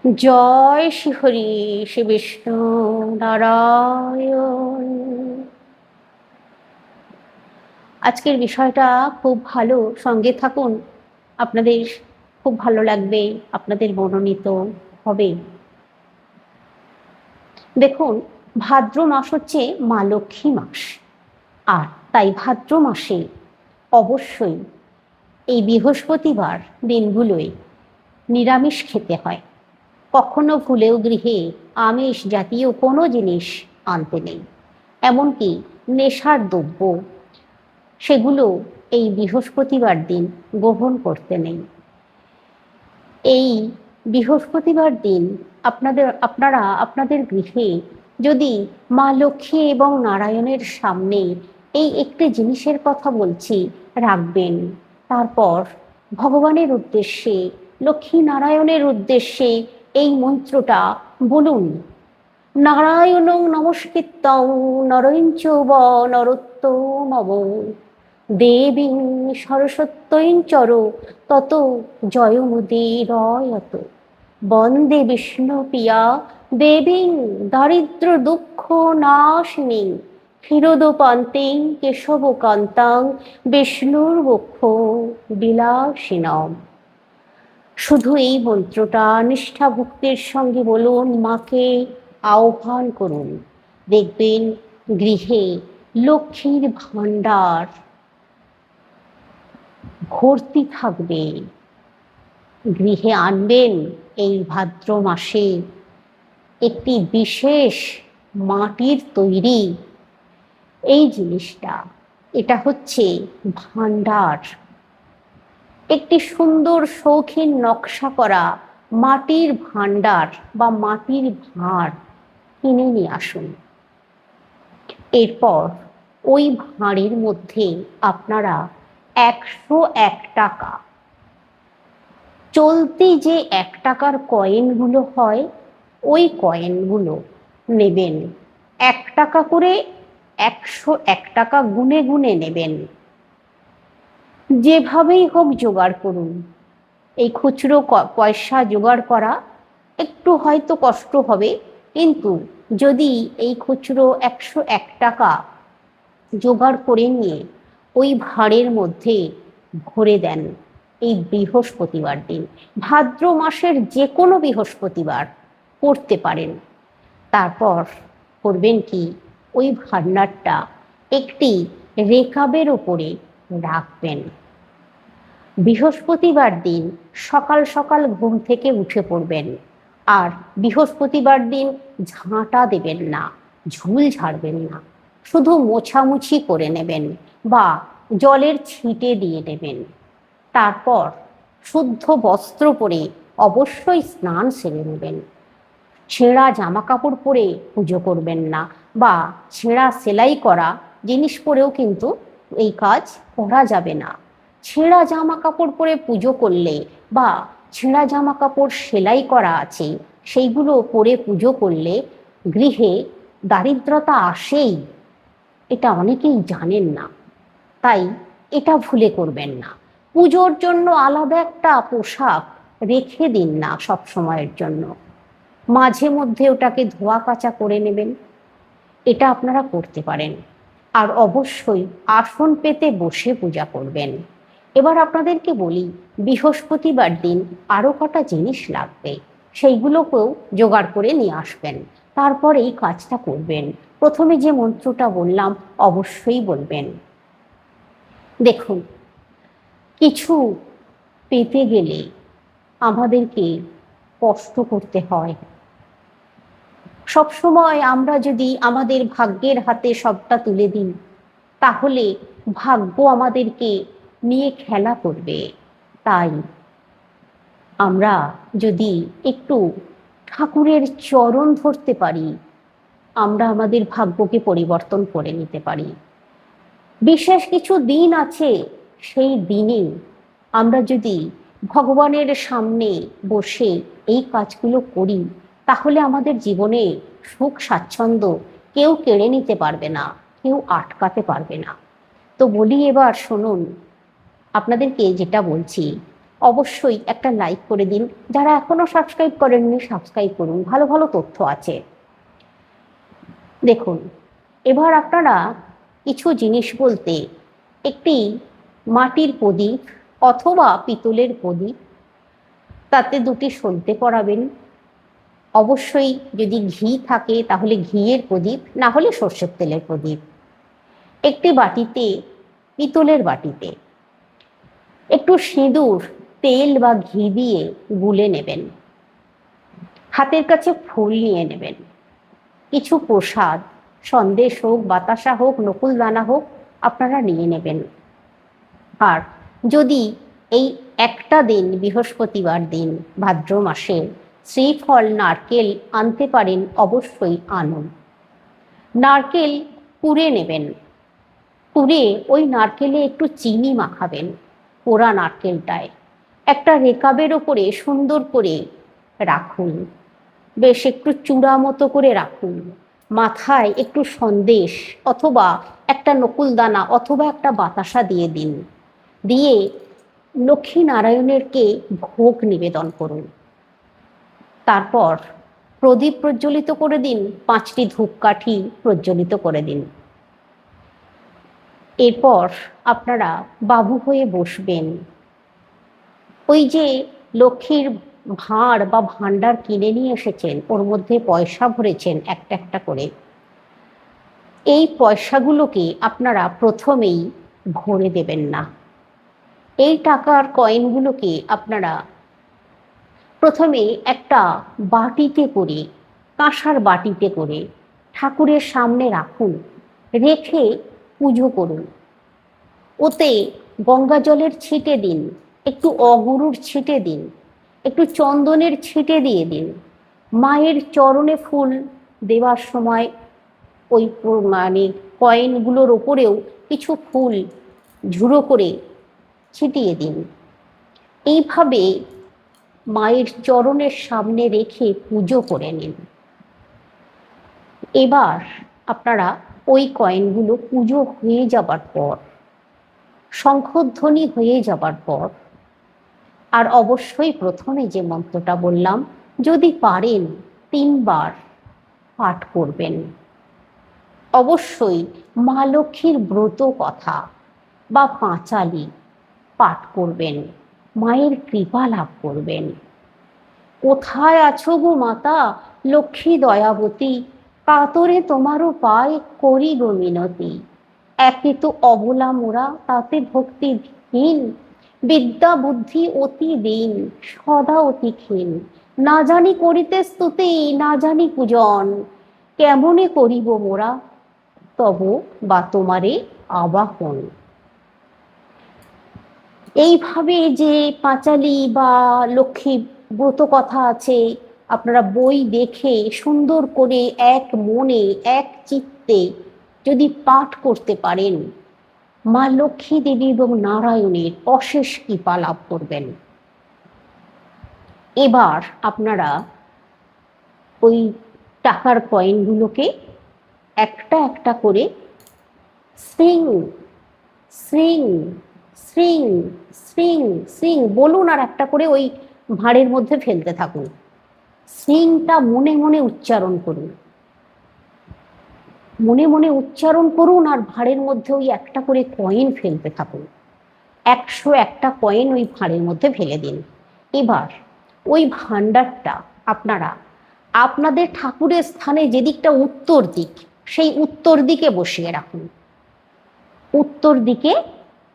জয় শ্রী হরি শ্রী বিষ্ণু নারায়ণ। আজকের বিষয়টা খুব ভালো, সঙ্গে থাকুন, আপনাদের খুব ভালো লাগবে, আপনাদের মনোনীত হবে। দেখুন, ভাদ্র মাস হচ্ছে মা লক্ষ্মী মাস, আর তাই ভাদ্র মাসে অবশ্যই এই বৃহস্পতিবার দিনগুলোয় নিরামিষ খেতে হয়। কখনো ভুলেও গৃহে আমিষ জাতীয় কোনো জিনিস আনতে নেই, এমনকি নেশার দ্রব্য সেগুলো এই বৃহস্পতিবার দিন গ্রহণ করতে নেই। এই বৃহস্পতিবার দিন আপনারা আপনাদের গৃহে যদি মা লক্ষ্মী এবং নারায়ণের সামনে এই একটি জিনিসের কথা বলছি রাখবেন, তারপর ভগবানের উদ্দেশ্যে, লক্ষ্মী নারায়ণের উদ্দেশ্যে এই মন্ত্রটা বলুন। নারায়ণং নমস্কৃত্যং নরং চৈব নরোত্তমঃ দেবীং সরস্বত্যং চর তত জয়মুদীরয়ত। বন্দে বিষ্ণুপ্রিয়া দেবীং দারিদ্র দুঃখ নাশিনীং ক্ষীরোদপান্তিং কেশবকান্তাং বিষ্ণুর বক্ষ বিলাসিনম। শুধু এই মন্ত্রটা নিষ্ঠা ভক্তির সঙ্গে বলুন, মাকে আহ্বান করুন, দেখবেন গৃহে লক্ষ্মীর ভাণ্ডার ভর্তি থাকবে। গৃহে আনবেন এই ভাদ্র মাসে একটি বিশেষ মাটির তৈরি এই জিনিসটা, এটা হচ্ছে ভাণ্ডার। একটি সুন্দর শৌখিন নকশা করা মাটির ভাণ্ডার বা মাটির ভাঁড় কিনে নিয়ে আসুন। এরপর ওই ভাঁড়ের মধ্যে আপনারা 101 টাকা, চলতি যে 1 টাকার কয়েনগুলো হয় ওই কয়েনগুলো নেবেন। 1 টাকা করে 101 টাকা গুনে গুনে নেবেন। যেভাবেই হোক জোগাড় করুন। এই খুচরো পয়সা জোগাড় করা একটু হয়তো কষ্ট হবে, কিন্তু যদি এই খুচরো 101 টাকা জোগাড় করে নিয়ে ওই ভাঁড়ের মধ্যে ভরে দেন এই বৃহস্পতিবার দিন, ভাদ্র মাসের যে কোনো বৃহস্পতিবার করতে পারেন। তারপর করবেন কি, ওই ভাণ্ডারটা একটি রেকাবের উপরে রাখবেন। বৃহস্পতিবার দিন সকাল সকাল ঘুম থেকে উঠে পড়বেন, আর বৃহস্পতিবার দিন ঝাঁটা দেবেন না, ঝুল ঝাড়বেন না, শুধু মোছামুছি করে নেবেন বা জলের ছিটে দিয়ে নেবেন। তারপর শুদ্ধ বস্ত্র পরে অবশ্যই স্নান সেরে নেবেন। ছেঁড়া জামা কাপড় পরে পুজো করবেন না, বা ছেঁড়া সেলাই করা জিনিস পরেও কিন্তু এই কাজ করা যাবে না। ছেঁড়া জামা কাপড় পরে পুজো করলে বা ছেঁড়া জামা কাপড় সেলাই করা আছে সেইগুলো পরে পুজো করলে গৃহে দারিদ্রতা আসেই, এটা অনেকেই জানেন না, তাই এটা ভুলে করবেন না। পুজোর জন্য আলাদা একটা পোশাক রেখে দিন না সব সময়ের জন্য, মাঝে মধ্যে ওটাকে ধোয়া কাচা করে নেবেন, এটা আপনারা করতে পারেন। আর অবশ্যই আসন পেতে বসে পূজা করবেন। এবার আপনাদেরকে বলি, বৃহস্পতিবার দিন আরও কটা জিনিস লাগবে, সেইগুলোকেও জোগাড় করে নিয়ে আসবেন। তারপর এই কাজটা করবেন। প্রথমে যে মন্ত্রটা বললাম অবশ্যই বলবেন। দেখুন, কিছু পেতে গেলে আমাদেরকে কষ্ট করতে হয়। সবসময় আমরা যদি আমাদের ভাগ্যের হাতে সবটা তুলে দিই, তাহলে ভাগ্য আমাদেরকে নিয়ে খেলা করবে। তাই আমরা যদি একটু ঠাকুরের চরণ ধরতে পারি, আমরা আমাদের ভাগ্যকে পরিবর্তন করে নিতে পারি। বিশেষ কিছু দিন আছে, সেই দিনে আমরা যদি ভগবানের সামনে বসে এই কাজগুলো করি, তাহলে আমাদের জীবনে সুখ স্বাচ্ছন্দ্য কেউ কেড়ে নিতে পারবে না, কেউ আটকাতে পারবে না। তো বলি, এবার শুনুন, আপনাদেরকে যেটা বলছি, অবশ্যই একটা লাইক করে দিন। যারা এখনো সাবস্ক্রাইব করেননি সাবস্ক্রাইব করুন, ভালো ভালো তথ্য আছে। দেখুন, এবার আপনারা কিছু জিনিস বলতে একটি মাটির প্রদীপ অথবা পিতলের প্রদীপ, তাতে দুটি সলতে পরাবেন। অবশ্যই যদি ঘি থাকে তাহলে ঘিয়ের প্রদীপ, না হলে সর্ষের তেলের প্রদীপ। একটি বাটিতে, পিতলের বাটিতে একটু সিঁদুর তেল বা ঘি দিয়ে গুলে নেবেন। হাতের কাছে ফুল নিয়ে নেবেন। কিছু প্রসাদ, সন্দেশ হোক, বাতাসা হোক, নকুল দানা হোক, আপনারা নিয়ে নেবেন। আর যদি এই একটা দিন, বৃহস্পতিবার দিন ভাদ্র মাসে, শ্রীফল নারকেল আনতে পারেন, অবশ্যই আনুন। নারকেল কুড়ে নেবেন। কুড়ে ওই নারকেলে একটু চিনি মাখাবেন। পোড়া নারকেলটায় একটা রেকাবের ওপরে সুন্দর করে রাখুন, বেশ একটু চূড়া মতো করে রাখুন। মাথায় একটু সন্দেশ অথবা একটা নকুল দানা অথবা একটা বাতাসা দিয়ে দিন। দিয়ে লক্ষ্মী নারায়ণেরকে ভোগ নিবেদন করুন। তারপর প্রদীপ প্রজ্বলিত করে দিন, 5টি ধূপকাঠি প্রজ্বলিত করে দিন। এরপর আপনারা বাবু হয়ে বসবেন। ওই যে লক্ষ্মীর ভাঁড় বা ভাণ্ডার কিনে নিয়ে এসেছেন, ওর মধ্যে পয়সা ভরেছেন একটা একটা করে। এই পয়সাগুলোকে আপনারা প্রথমেই ভরে দেবেন না। এই টাকার কয়েনগুলোকে আপনারা প্রথমে একটা বাটিতে করে, কাঁসার বাটিতে করে ঠাকুরের সামনে রাখুন। রেখে পুজো করুন। ওতে গঙ্গা জলের ছিটে দিন, একটু অগুরুর ছিটে দিন, একটু চন্দনের ছিটে দিয়ে দিন। মায়ের চরণে ফুল দেওয়ার সময় ওই মানে কয়েনগুলোর ওপরেও কিছু ফুল ঝুড়ো করে ছিটিয়ে দিন। এইভাবে মায়ের চরণের সামনে রেখে পুজো করে নিন। এবার আপনারা ওই কয়েনগুলো পুজো হয়ে যাবার পর, শঙ্খধ্বনি হয়ে যাবার পর, আর অবশ্যই প্রথমে যে মন্ত্রটা বললাম, যদি পারেন 3 বার পাঠ করবেন। অবশ্যই মা লক্ষ্মীর ব্রত কথা বা পাঁচালি পাঠ করবেন, মায়ের কৃপা লাভ করবেন। কোথায় আছো গো মাতা লক্ষ্মী দয়াবতী, কাতরে তোমারও পায় করি গো মিনতি। একে তো অবলা মোরা, তাতে ভক্তিহীন, বিদ্যা বুদ্ধি অতি দীন, সদা অতি ক্ষীণ। না জানি করিতে স্তুতি, না জানি পূজন, কেমনে করিব মোরা তব বা তোমারে আবাহন। এইভাবে যে পাঁচালি বা লক্ষ্মী ব্রত কথা আছে, আপনারা বই দেখে সুন্দর করে এক মনে এক চিত্তে যদি পাঠ করতে পারেন, মা লক্ষ্মী দেবী এবং নারায়ণের অশেষ কৃপা লাভ করবেন। এবার আপনারা ওই টাকার কয়েনগুলোকে একটা একটা করে শ্রিং শ্রিং শ্রিং শ্রিং শ্রিং বলুন, আর একটা করে ওই ভাঁড়ের মধ্যে ফেলতে থাকুন। শ্রিংটা মনে মনে উচ্চারণ করুন, মনে মনে উচ্চারণ করুন, আর ভাঁড়ের মধ্যে ওই একটা করে কয়েন ফেলতে থাকুন। 101টা কয়েন ওই ভাঁড়ের মধ্যে ফেলে দিন। এবার ওই ভাণ্ডারটা আপনারা আপনাদের ঠাকুরের স্থানে যেদিকটা উত্তর দিক, সেই উত্তর দিকে বসিয়ে রাখুন। উত্তর দিকে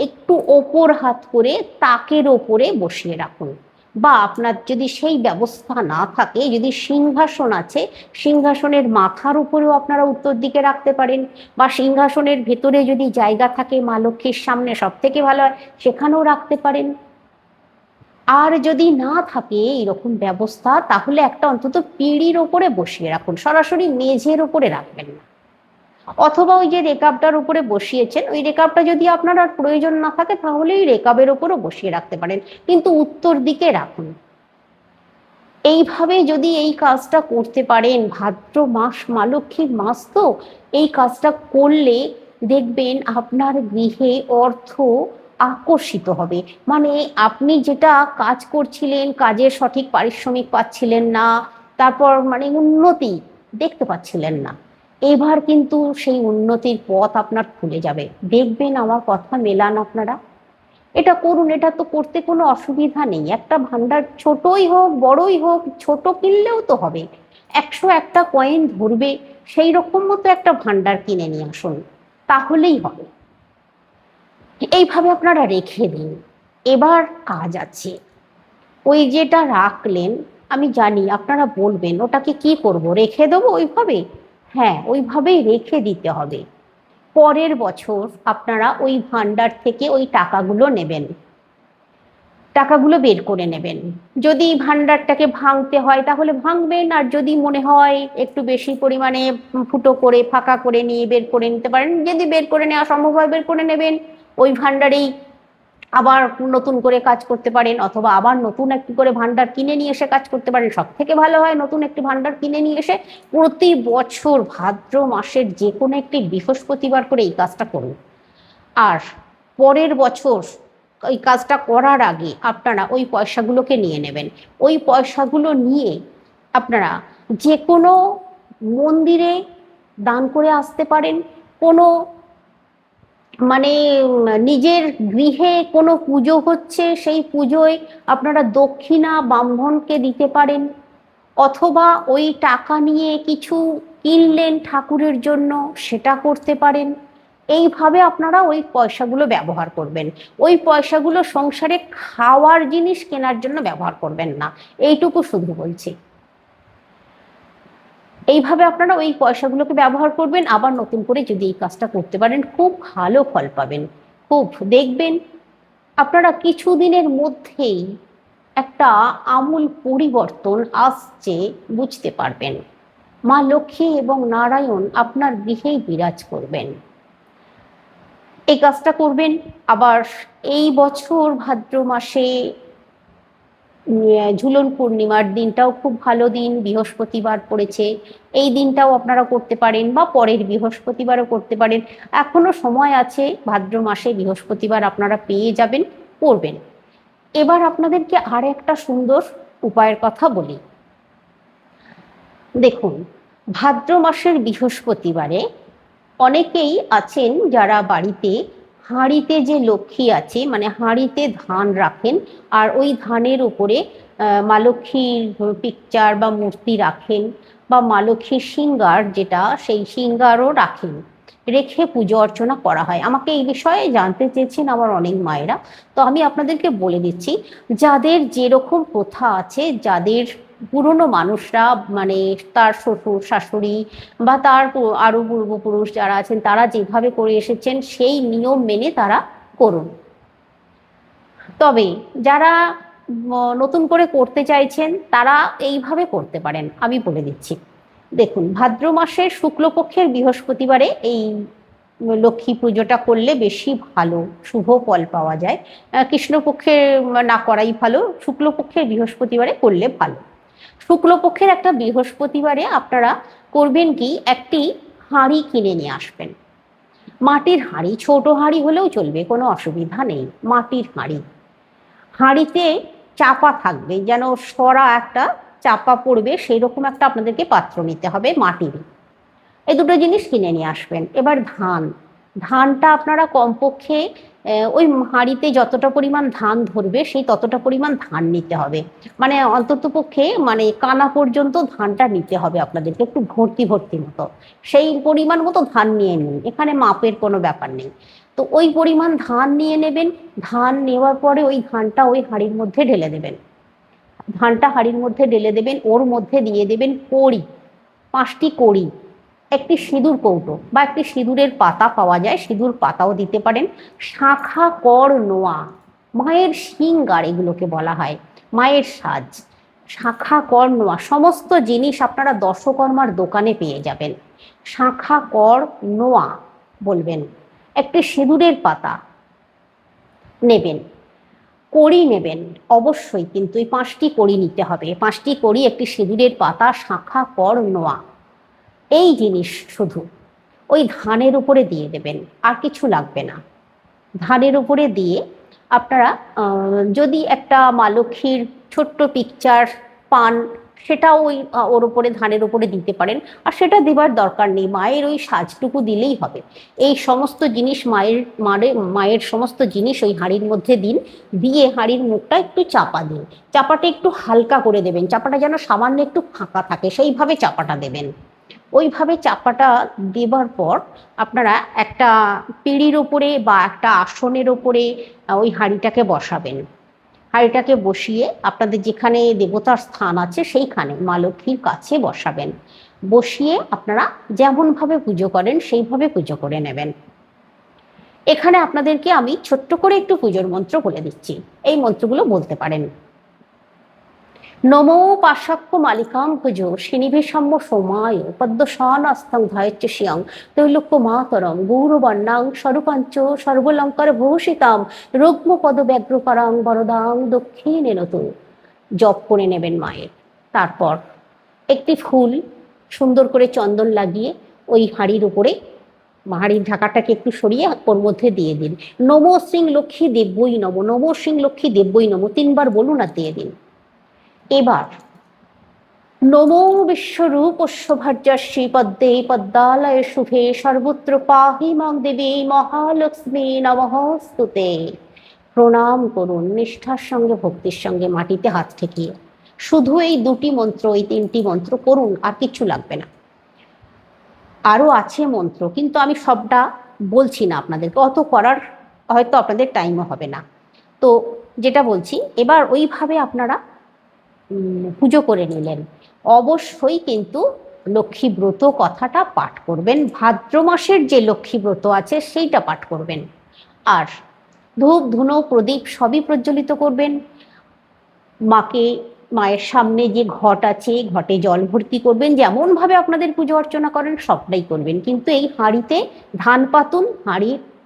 একটু ওপর হাত করে তাকের ওপরে বসিয়ে রাখুন। বা আপনার যদি সেই ব্যবস্থা না থাকে, যদি সিংহাসন আছে, সিংহাসনের মাথার উপরেও আপনারা উত্তর দিকে রাখতে পারেন। বা সিংহাসনের ভেতরে যদি জায়গা থাকে মা লক্ষ্মীর সামনে, সব থেকে ভালো হয়, সেখানেও রাখতে পারেন। আর যদি না থাকে এরকম ব্যবস্থা, তাহলে একটা অন্তত পিঁড়ির ওপরে বসিয়ে রাখুন, সরাসরি মেঝের ওপরে রাখবেন না। অথবা ওই যে রেকাবটার উপরে বসিয়েছেন, ওই রেকাবটা যদি আপনার আর প্রয়োজন না থাকে, তাহলে ওই রেকাবের ওপরও বসিয়ে রাখতে পারেন, কিন্তু উত্তর দিকে রাখুন। এইভাবে যদি এই কাজটা করতে পারেন, ভাদ্র মাস মা লক্ষ্মীর মাস, তো এই কাজটা করলে দেখবেন আপনার গৃহে অর্থ আকর্ষিত হবে। মানে আপনি যেটা কাজ করছিলেন, কাজের সঠিক পারিশ্রমিক পাচ্ছিলেন না, তারপর মানে উন্নতি দেখতে পাচ্ছিলেন না, এবার কিন্তু সেই উন্নতির পথ আপনার খুলে যাবে। দেখবেন আমার কথা মেলান আপনারা, এটা করুন, এটা তো করতে কোনো অসুবিধা নেই। একটা ভান্ডার ছোটই হোক বড়ই হোক, ছোট কিনলেও তো হবে, 101টা কয়েন ধরবে, সেই রকম মতো একটা ভান্ডার কিনে নিয়ে আসুন, তাহলেই হবে। এইভাবে আপনারা রেখে দিন। এবার কাজ আছে, ওই যেটা রাখলেন, আমি জানি আপনারা বলবেন ওটাকে কি করব, রেখে দেবো ওইভাবে। হ্যাঁ, ওইভাবেই রেখে দিতে হবে। পরের বছর আপনারা ওই ভান্ডার থেকে ওই টাকাগুলো নেবেন, টাকাগুলো বের করে নেবেন। যদি ভান্ডারটাকে ভাঙতে হয় তাহলে ভাঙবেন, আর যদি মনে হয় একটু বেশি পরিমাণে ফুটো করে ফাঁকা করে নিয়ে বের করে নিতে পারেন, যদি বের করে নেওয়া সম্ভব হয় বের করে নেবেন। ওই ভান্ডারেই আবার নতুন করে কাজ করতে পারেন, অথবা আবার নতুন একটি করে ভান্ডার কিনে নিয়ে এসে কাজ করতে পারেন। সব থেকে ভালো হয় নতুন একটি ভান্ডার কিনে নিয়ে এসে প্রতি বছর ভাদ্র মাসের যে কোনো একটি বৃহস্পতিবার করে এই কাজটা করুন। আর পরের বছর ওই কাজটা করার আগে আপনারা ওই পয়সাগুলোকে নিয়ে নেবেন। ওই পয়সাগুলো নিয়ে আপনারা যে কোনো মন্দিরে দান করে আসতে পারেন। কোনো মানে নিজের গৃহে কোনো পুজো হচ্ছে, সেই পুজোয় আপনারা দক্ষিণা ব্রাহ্মণকে দিতে পারেন, অথবা ওই টাকা নিয়ে কিছু কিনলেন ঠাকুরের জন্য, সেটা করতে পারেন। এইভাবে আপনারা ওই পয়সাগুলো ব্যবহার করবেন। ওই পয়সাগুলো সংসারে খাওয়ার জিনিস কেনার জন্য ব্যবহার করবেন না, এইটুকু শুধু বলছি। এইভাবে আপনারা ওই পয়সাগুলোকে ব্যবহার করবেন। আবার নতুন করে যদি এই কাজটা করতে পারেন খুব ভালো ফল পাবেন। খুব দেখবেন আপনারা কিছুদিনের মধ্যেই একটা আমূল পরিবর্তন আসছে, বুঝতে পারবেন। মা লক্ষ্মী এবং নারায়ণ আপনার গৃহেই বিরাজ করবেন। এই কাজটা করবেন। আবার এই বছর ভাদ্র মাসে ঝুলন পূর্ণিমার দিনটাও খুব ভালো দিন, বৃহস্পতিবার পড়েছে, এই দিনটাও আপনারা করতে পারেন, বা পরের বৃহস্পতিবারও করতে পারেন। এখনো সময় আছে, ভাদ্র মাসে বৃহস্পতিবার আপনারা পেয়ে যাবেন, করবেন। এবার আপনাদেরকে আর একটা সুন্দর উপায়ের কথা বলি। দেখুন, ভাদ্র মাসের বৃহস্পতিবারে অনেকেই আছেন যারা বাড়িতে হাঁড়িতে যে লক্ষ্মী আছে, মানে হাঁড়িতে ধান রাখেন, আর ওই ধানের উপরে মা লক্ষ্মীর পিকচার বা মূর্তি রাখেন, বা মা লক্ষ্মীর সিংহার যেটা, সেই সিংহারও রাখেন, রেখে পুজো অর্চনা করা হয়। আমাকে এই বিষয়ে জানতে চেয়েছেন আমার অনেক মায়েরা, তো আমি আপনাদেরকে বলে দিচ্ছি। যাদের যেরকম প্রথা আছে, যাদের পুরনো মানুষরা মানে তার শ্বশুর শাশুড়ি বা তার আরো পূর্বপুরুষ যারা আছেন তারা যেভাবে করে এসেছেন সেই নিয়ম মেনে তারা করুন। তবে যারা নতুন করে করতে চাইছেন তারা এইভাবে করতে পারেন, আমি বলে দিচ্ছি। দেখুন, ভাদ্র মাসের শুক্লপক্ষের বৃহস্পতিবারে এই লক্ষ্মী পুজোটা করলে বেশি ভালো শুভ ফল পাওয়া যায়। কৃষ্ণপক্ষে না করাই ভালো, শুক্লপক্ষের বৃহস্পতিবারে করলে ভালো। শুক্লপক্ষের একটা বৃহস্পতিবারে আপনারা করবেন কি, একটি হাঁড়ি কিনে নিয়ে আসবেন। মাটির হাঁড়ি, ছোট হাঁড়ি হলেও চলবে, কোনো অসুবিধা নেই। মাটির হাঁড়ি, হাঁড়িতে চাপা থাকবে, যেন সরা একটা চাপা পড়বে সেই রকম একটা আপনাদেরকে পাত্র নিতে হবে মাটির। এই দুটো জিনিস কিনে নিয়ে আসবেন। এবার ধানটা আপনারা কমপক্ষে ওই হাঁড়িতে যতটা পরিমাণ ধান ধরবে সেই ততটা পরিমাণ ধান নিতে হবে। মানে অন্ততপক্ষে মানে কানা পর্যন্ত ধানটা নিতে হবে আপনাদেরকে, একটু ভর্তি ভর্তি মতো, সেই পরিমাণ মতো ধান নিয়ে নিন, এখানে মাপের কোনো ব্যাপার নেই। তো ওই পরিমাণ ধান নিয়ে নেবেন। ধান নেওয়ার পরে ওই ধানটা ওই হাঁড়ির মধ্যে ঢেলে দেবেন। ধানটা হাঁড়ির মধ্যে ঢেলে দেবেন, ওর মধ্যে দিয়ে দেবেন কড়ি, 5টি কড়ি, একটি সিঁদুর কৌটো বা একটি সিঁদুরের পাতা পাওয়া যায়, সিঁদুর পাতাও দিতে পারেন, শাঁখা কর নোয়া, মায়ের সিংগার এগুলোকে বলা হয়, মায়ের সাজ, শাঁখা কর নোয়া সমস্ত জিনিস আপনারা দশকর্মার দোকানে পেয়ে যাবেন। শাঁখা কর নোয়া বলবেন, একটি সিঁদুরের পাতা নেবেন, কড়ি নেবেন অবশ্যই, কিন্তু এই 5টি কড়ি নিতে হবে, 5টি কড়ি, একটি সিঁদুরের পাতা, শাঁখা কর নোয়া, এই জিনিস শুধু ওই ধানের উপরে দিয়ে দেবেন, আর কিছু লাগবে না। ধানের উপরে দিয়ে আপনারা যদি একটা মা লক্ষ্মীর ছোট্ট পিকচার পান, সেটাও ওই ওর উপরে, ধানের উপরে দিতে পারেন। আর সেটা দেবার দরকার নেই, মায়ের ওই সাজটুকু দিলেই হবে। এই সমস্ত জিনিস মায়ের সমস্ত জিনিস ওই হাঁড়ির মধ্যে দিন, দিয়ে হাঁড়ির মুখটা একটু চাপা দিন। চাপাটা একটু হালকা করে দেবেন, চাপাটা যেন সামান্য একটু ফাঁকা থাকে, সেইভাবে চাপাটা দেবেন। ওইভাবে চাপাটা দেবার পর আপনারা একটা পিঁড়ির ওপরে বা একটা আসনের ওপরে ওই হাঁড়িটাকে বসাবেন। হাঁড়িটাকে বসিয়ে আপনাদের যেখানে দেবতার স্থান আছে সেইখানে মা লক্ষ্মীর কাছে বসাবেন। বসিয়ে আপনারা যেমনভাবে পুজো করেন সেইভাবে পুজো করে নেবেন। এখানে আপনাদেরকে আমি ছোট্ট করে একটু পুজোর মন্ত্র বলে দিচ্ছি, এই মন্ত্রগুলো বলতে পারেন। নমো পাশাক্য মালিকাং ভুজো শ্রীনিভেশম্য সোমায় পদ্মশানাস্তং ধায়চ্চ শিয়ং তৈলোক্য মাতরম গৌরবর্ণাং স্বরূপাঞ্চ সর্বলঙ্কার ভূষিতাম রুগ্ম পদ ব্যগ্রকরাং বরদাং দক্ষিণেনত। জপ করে নেবেন মায়ের। তারপর একটি ফুল সুন্দর করে চন্দন লাগিয়ে ওই হাঁড়ির উপরে, হাঁড়ির ঢাকাটাকে একটু সরিয়ে ওর মধ্যে দিয়ে দিন। নমো শ্রী লক্ষ্মী দেব্যই নমো, নমো শ্রী লক্ষ্মী দেব্যই নমো 3 বার বলুন আর দিয়ে দিন। এবার নমো বিশ্বরূপস্য ভার্যশ্রী পদ্মে পদ্মালয়ে শুভে সর্বত্র পাহি মাং দেবী মহালক্ষ্মী নমঃস্তুতে। প্রণাম করুন নিষ্ঠার সঙ্গে, ভক্তির সঙ্গে, মাটিতে হাত ঠেকিয়ে। শুধু এই 2টি মন্ত্র, এই 3টি মন্ত্র করুন, আর কিচ্ছু লাগবে না। আরো আছে মন্ত্র, কিন্তু আমি সবটা বলছি না আপনাদেরকে, অত করার হয়তো আপনাদের টাইমও হবে না। তো যেটা বলছি, এবার ওইভাবে আপনারা পুজো করে নিলেন। অবশ্যই কিন্তু লক্ষ্মী ব্রত কথাটা পাঠ করবেন, ভাদ্র মাসের যে লক্ষ্মী ব্রত আছে সেইটা পাঠ করবেন। আর ধূপ ধুনো প্রদীপ সবই প্রজ্বলিত করবেন। মায়ের সামনে যে ঘট আছে, ঘটে জল ভর্তি করবেন। যেমনভাবে আপনাদের পুজো অর্চনা করেন সবটাই করবেন, কিন্তু এই হাঁড়িতে ধান পাতুন,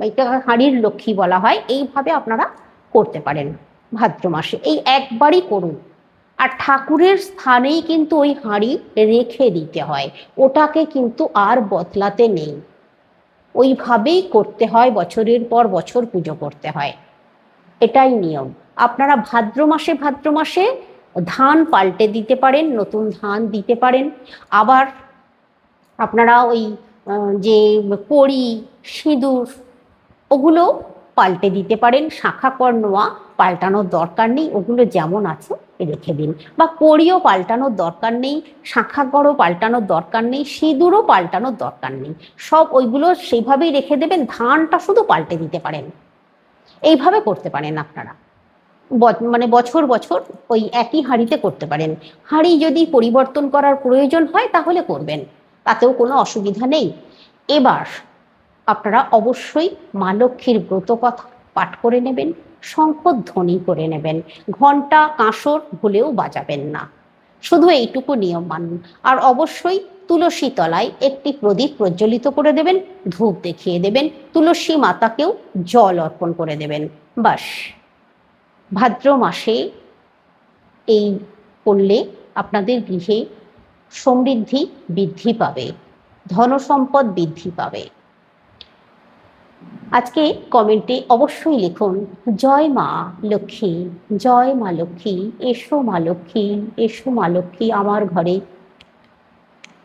এটা হাঁড়ির লক্ষ্মী বলা হয়, এইভাবে আপনারা করতে পারেন ভাদ্র মাসে। এই একবারই করুন। আর ঠাকুরের স্থানেই কিন্তু ওই হাঁড়ি রেখে দিতে হয়, ওটাকে কিন্তু আর বদলাতে নেই। ওইভাবেই করতে হয়, বছরের পর বছর পুজো করতে হয়, এটাই নিয়ম। আপনারা ভাদ্র মাসে ধান পাল্টে দিতে পারেন, নতুন ধান দিতে পারেন। আবার আপনারা ওই যে কড়ি, সিঁদুর, ওগুলো পাল্টে দিতে পারেন। শাঁখা কর্নোয়া পাল্টানোর দরকার নেই, ওগুলো যেমন আছে রেখে দিন। বা কড়িও পাল্টানোর দরকার নেই, শাঁখা গড়ও পাল্টানোর দরকার নেই, সিঁদুরও পাল্টানোর দরকার নেই, সব ওইগুলো সেইভাবেই রেখে দেবেন। ধানটা শুধু পাল্টে দিতে পারেন। এইভাবে করতে পারেন আপনারা, মানে বছর বছর ওই একই হাঁড়িতে করতে পারেন। হাঁড়ি যদি পরিবর্তন করার প্রয়োজন হয় তাহলে করবেন, তাতেও কোনো অসুবিধা নেই। এবার আপনারা অবশ্যই মা লক্ষ্মীর ব্রত কথা পাঠ করে নেবেন, শঙ্খধ্বনি করে নেবেন, ঘণ্টা কাঁসর ভুলেও বাজাবেন না। শুধু এইটুকু নিয়ম মানুন। আর অবশ্যই তুলসী তলায় একটি প্রদীপ প্রজ্বলিত করে দেবেন, ধূপ দেখিয়ে দেবেন, তুলসী মাতাকেও জল অর্পণ করে দেবেন। বাস, ভাদ্র মাসে এই করলে আপনাদের গৃহে সমৃদ্ধি বৃদ্ধি পাবে, ধনসম্পদ বৃদ্ধি পাবে। আজকে কমেন্টে অবশ্যই লিখুন জয় মা লক্ষ্মী, জয় মা লক্ষ্মী, এসো মা লক্ষ্মী, এসো মা লক্ষ্মী আমার ঘরে।